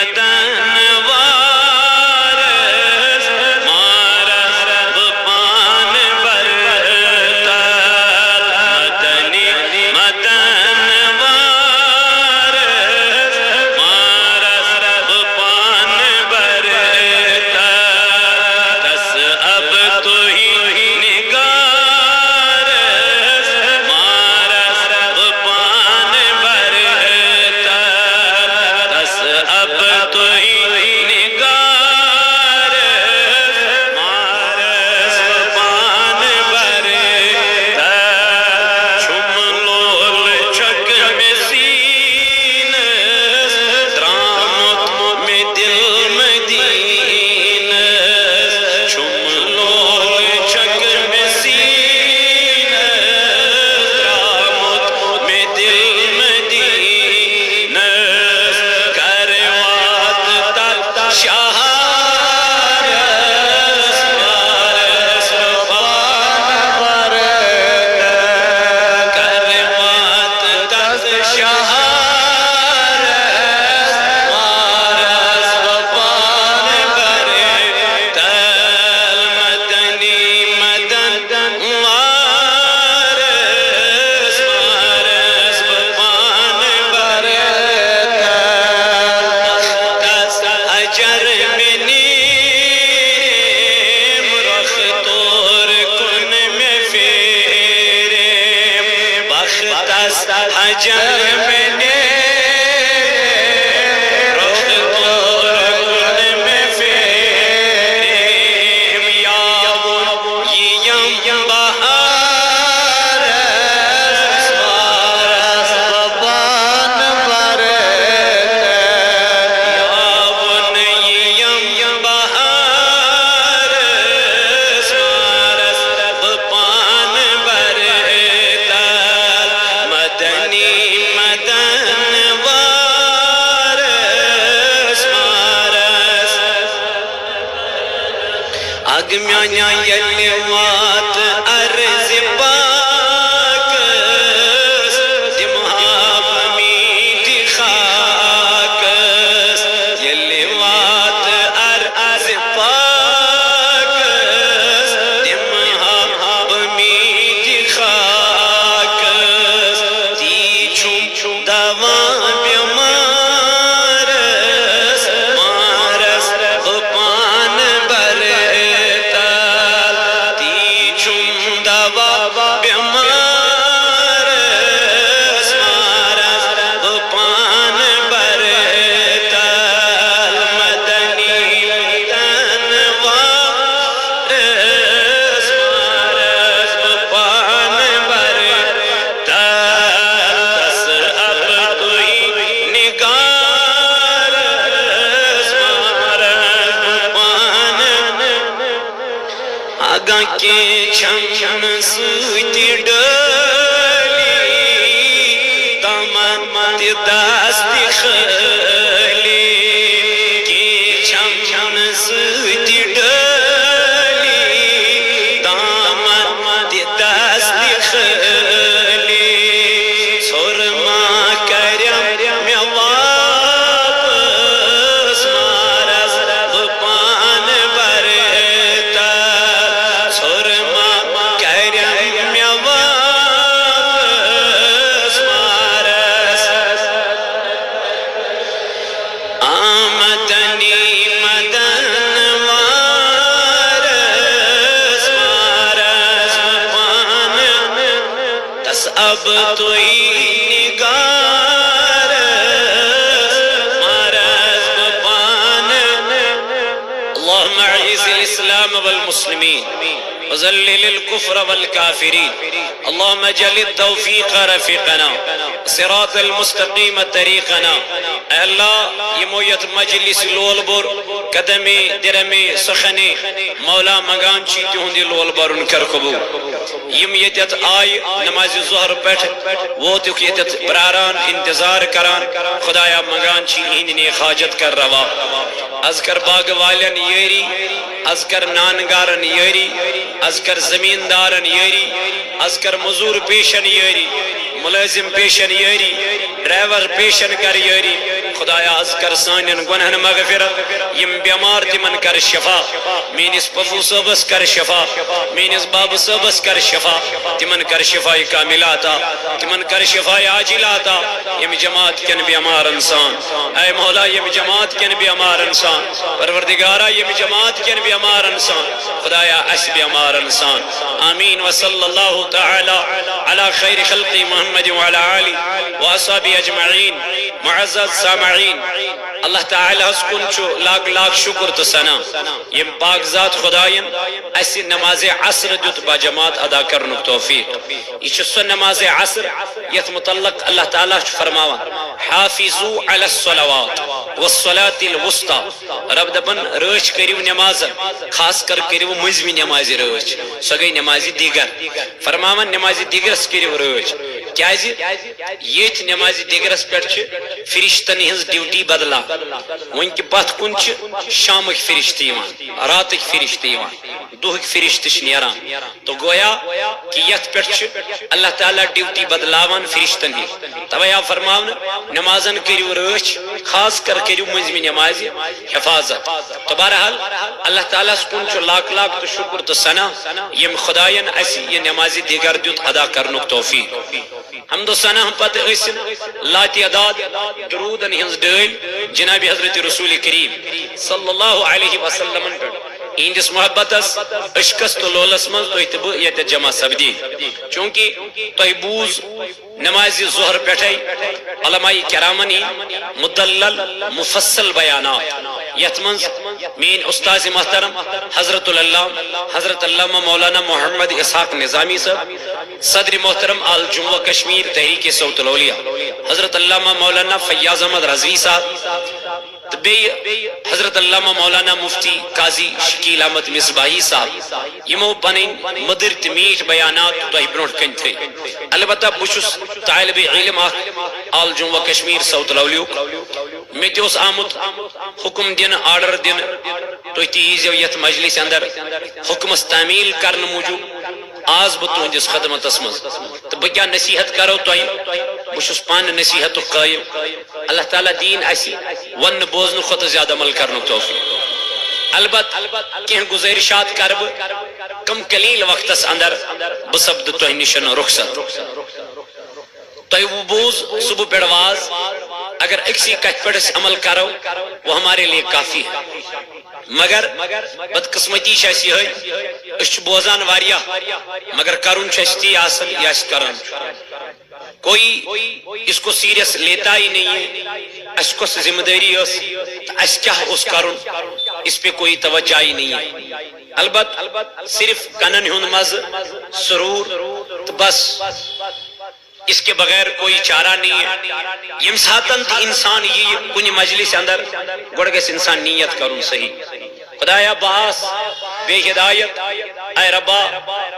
مدن وارس مارس پان برتل مدنی مدن وارس مارس پان برتل دس اب تو ہی نگارس مارس پان برتل دس اب تو ہی نگارس مارس پان برتل شملول چک میں سینس درامت میں دل مدینس شملول چک میں سینس درامت میں دل مدینس کروات تک شہارس مارس پان برتل کروات تک شہارس مارس پان برتل مدنی مدن وارس مارس پان برتل دس اجر میں نیم رخ طور کن میں فیریم بخت است حجر میں نیم رخ طور کن میں فیریم یاون یم بہارس مارس پان برتل یاون یم بہارس مارس پان برتل مدنی مدن وارس مارس اگ میانیا یلی وات عرض پاکس دمہاب میٹی خاکس یلی وات عرض پاکس دمہاب میٹی خاکس تی چم دوام بیمارس مارس پان برتل تی چم دوام بیمارس مارس پان برتل مدنی مدن وارس مارس پان برتل دس اب تو ہی نگارس مارس پان آگاں کے چھم سوتی ڈالی دامن دست خالی کے چھم سوتی ڈالی دامن دست خالی سرما کرم میں واپس مارس پان برتل سرما کرم میں واپس مارس آمدنی مدن وارس مارس پان دس اب تو ہی نگارس مارس پان اللهم اعز الاسلام والمسلمین وذلل الكفر والكافرين اللهم اجعل التوفيق رفيقنا صراط المستقيم طريقنا اے اللہ یہ مویت مجلس لول بور قدمی درمی سخنی مولا مگان چیتی ہوں دی لول بارن کر قبول یم یتت آئی نماز ظہر پیٹھ وہ تک یتت براران انتظار کران خدایا مگان چی ہندنی خاجت کر روا از کر باغ والین یری از کر نانگارن یاری، از کر زمیندارن یاری، از کر مزور پیشن یاری، ملازم پیشن یاری، ڈرائیور پیشن کر یاری. خدایا از کر سانین گنہن مغفرت. یم بیمار تمن کر شفا، مینس پفو صبس کر شفا، مینس باب صبس کر شفا، تمن کر شفا کاملاتا، تمن کر شفا عاجلاتا. یم جماعت کن بیمار انسان، اے مولا یم جماعت کن بیمار انسان، پروردگارا یم جماعت کن بیمار انسان، خدایا اس بیمار انسان. آمین. وصلی اللہ تعالی علی خیر خلق محمد وعلی آلہ واصحابہ اجمعین. معزز سامعین، اللہ تعالی اس کنچو لاکھ لاکھ شکر تو ثنا یم پاک ذات خداین اس نماز عصر دیت با جماعت ادا کرنک توفیق. یہ سو نماز عصر یت متعلق اللہ تعالی فرماوا حافظوا علی الصلوات والصلاة الوسطى. رب دپن رچ کریو نماز، خاص کر کریو مزمی نماز رچ، سو گئی نماز دیگر. فرماون نماز دیگرس کریو رچ کیازِ یہ نماز دیگرس پہ فرشتن ہز ڈیوٹی بدلا. ون کہ پت کن شامک فرشتہ راتک فرشتہ دہک فرشتہ نیران. تو گویا کہ یت پہ اللہ تعالیٰ ڈیوٹی بدلاوان فرشتن ہی. تویا فرماون نمازن کریو رچ، خاص کر کریو مزمی نماز حفاظت. تو بہرحال اللہ تعالیٰ کن لاکھ لاکھ تو شکر تو ثنا یم خداین اس یہ نماز دیگر دیت ادا کرنک توفیق. حمد و ثنا پتہ ٲسِن لاتعداد درودن ہنز ڈٲلۍ جناب حضرت رسول کریم صلی اللہ علیہ وسلم پہ اہندس محبتس عشقس تو لولس من تُہۍ تہٕ بہٕ ییٚتہِ جمع سپدی. چونکہ تۄہہِ بوٗز نماز ظہر پٮ۪ٹھے علماء کرامن مدلل مفصل بیانات یت من مین استاذ محترم حضرت علامہ مولانا محمد اسحاق نظامی صاحب، صدر محترم آل جموں کشمیر تحریک صوت الاولیاء حضرت علامہ مولانا فیاض احمد رضوی صاحب، بی حضرت علامہ مولانا مفتی قاضی شکیل احمد مصباحی صاحب یمو پنن مدر تہ میٹھ بیانات تہ برونٹ کن تھے. البتہ بچس طالب علم آل جموں کشمیر صوت الاولیاء مے تہ اوس آمت حکم دن آرڈر دن تُہۍ تہ ییٖزیو یتھ مجلس اندر حکمس تعمیل کرن موجود. آز بہ تہندس خدمتس مز تو بہ کیا نصیحت کرو تہ بہس پان نصیحت قائم. اللہ تعالیٰ دین اس ون بوزن کھت زیادہ عمل کرنک توفیق. البت کینٛہہ گزارشات کر بہ کم قلیل وقتس اندر بہ سپدٕ تۄہہِ نشن رخصت. تۄہہِ بوز صبح پٮ۪ٹھ واز، اگر أکسی کتھ پٮ۪ٹھ أسۍ عمل کرو وہ ہمارے لیے کافی ہے. مگر بدقسمتی چھ اس یہ اس بوزان واریاہ مگر کرن چھ اس تی آسن یا اس کرن کوئی اس کو سیریس لیتا ہی نہیں ہے. اس کو ذمہ داری اس کیا اس کرن اس پہ کوئی توجہ ہی نہیں ہے. البت صرف کنن ہن مز سرور تو بس، اس کے بغیر کوئی چارہ نہیں ہے. یم ساتن انسان یہ کن مجلس اندر گوڑ گس انسان نیت کرن صحیح. خدایا باس بے ہدایت، اے ربا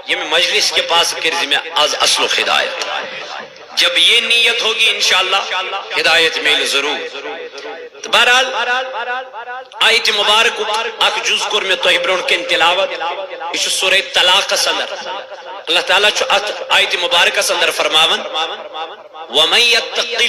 یم مجلس کے پاس کرز میں آز اصل و ہدایت. جب یہ نیت ہوگی انشاءاللہ ہدایت میل ضرور. بہرحال آیت مبارک اک جز کر میں تہ برونٹ کن تلاوت. یہ سورہ طلاق اندر اللہ تعالیٰ آیت مبارک اندر فرماون وَمَن يَتَّقِ